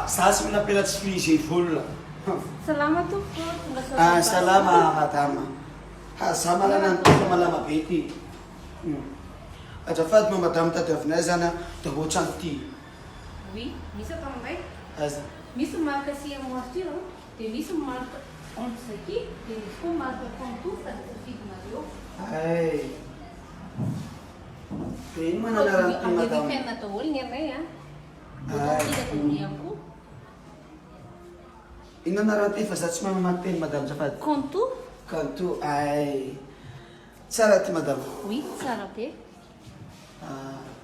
Sasy minapelatsy frizy volona. Salama tompoko. Salama madama. Za malana ny toko malama be ty. Azafady moa madama tadiavinay zany dia ohatrany ty. Oui, misy atao aminay. Aza. Misy marque CMOisture dia misy marque Antisaki dia misy koa marque Contour fa dia vidinareo. Ay. Dia ino mananarany ty madama? Americaine daholo ny anay a. Botantidako ny ampo. Ino anarany ty fa za tsy mahay mamaky teny madama azafady. Contour? Contour, ay. Tsara ty madama. Oui, tsara be.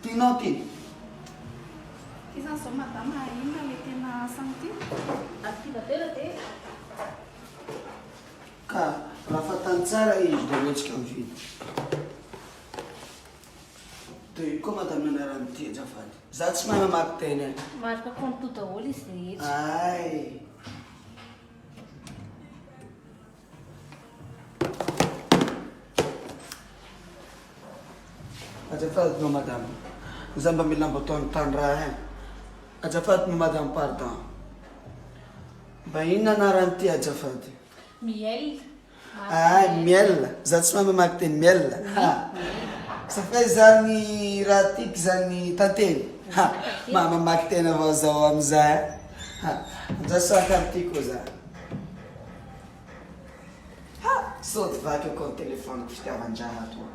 Tinao ty? Izany zao madama inona le tena santy? Aktiva be raha dia. Ka raha fatany tsara izy dia hoetsika mividy. Dia io koa madama anarany ty azafady. Za tsy mahay mamaky teny any. Marque Contour daholo izy rehetra. Ay. Azafady moa madame. Za mba mila mba ataony tany raha hen. Azafady moa madame pardon. Mba inona anarany ty azafady? Miel. Ay, miel. Za tsy mahay mamaky teny miel. Safay zany raha tiky zany tantely. Mamaky teny avao zao amizay. Za saka amty koa za. Sody vaky koa ny telefoniko fitiavan-draha to.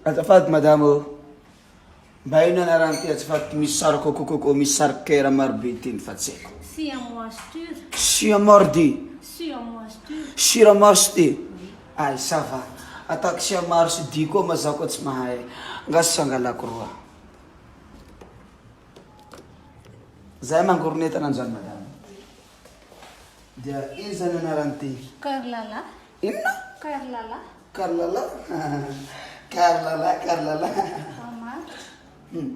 Azafady madame, mba ino anarany ty azafady misy sary kokokoko, misy sary kera marobe teny fa tsy haiko. CMOisture. Siamordy. CMOisture. Siramordy. Ay, ça va. Ataoko siamordy koa ma zaho koa tsy mahay. Ngasy sangalako roa. Zahay mangoronetana an'izany madame. Dia ino zany anarany ty? Carlala. Inona? Carlala. Carlala? Carlala, Carlala. Mamaky.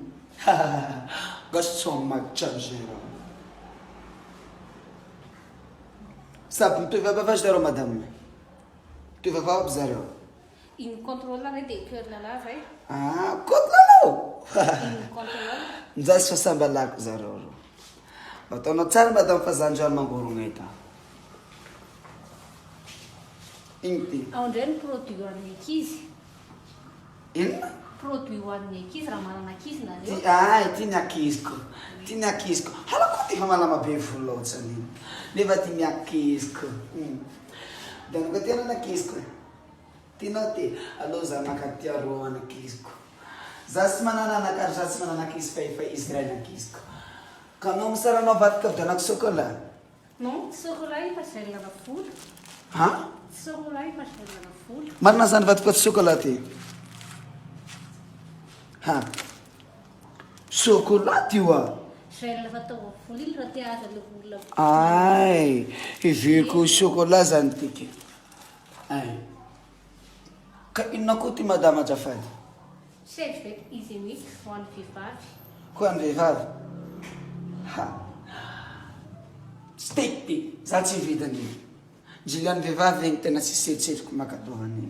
Gosto só mamaky tsara zay raha. Sady mitovy zareo madame. Mitovy avy zareo. Iny contrôle ray dia Carlala zay. Kotlalao. Iny contrôle. Njazy fa sambalako zareo ro. Ataonao tsara madame fa za androany mangorongeta. Ino ty? Ao indray ny produit ho an'ny ankizy. Inona? Produit ho an'ny ankizy raha manana ankizy nareo. Ay, ty ny ankiziko. Ty ny ankiziko. Halako ty fa malama be volo loatsany iny. Nefa ty ny ankiziko. Dia nuka tena ny ankiziko. Tinao ty, aloha za makatiaro ny ankiziko. Za tsy manana anakary, za tsy manana ankizy fa izy ray ny ankiziko. Ka anao misaranao vadika vidanako sokola? Non, chocolat efa zailana volo. Ha? Chocolat efa zailana volo. Marina zany vadiko ty sokola ty? Ha? Sokola ty io a? Zailana fatao volo iny raha tia aza le volona. Ay, iviriko sokola zany tiky. Ay. Ka inona koa ty madama azafady? Servette hygiénique ho an'ny vehivavy. Koa ny vehivavy? Ha. Steak ty, za tsy vidany. Jilian'ny vehivavy eny tena tsy seritseriko makadohany.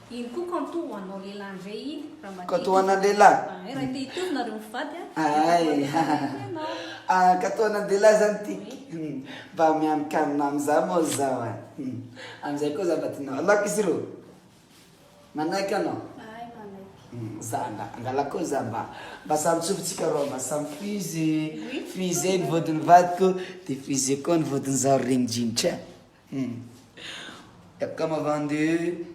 Iny koa Contour ho anao lehilahy indray iny. Katoana lehilahy? Raha te hitovy nareo mivady Ay. Katoana lehilahy zany tiky. Mba miamika amina amizay moa zaho ay. Amizay koa za mba tinao. Alako izy ro? Manaiky anao? Ay, manaiky. Za angalako za mba samy tsofitsika roa mba samy frizy. Frizy ny vodiny vadiko, dia frizy koa ny vodiny zaho regny jinitra. Y'a comme vendu.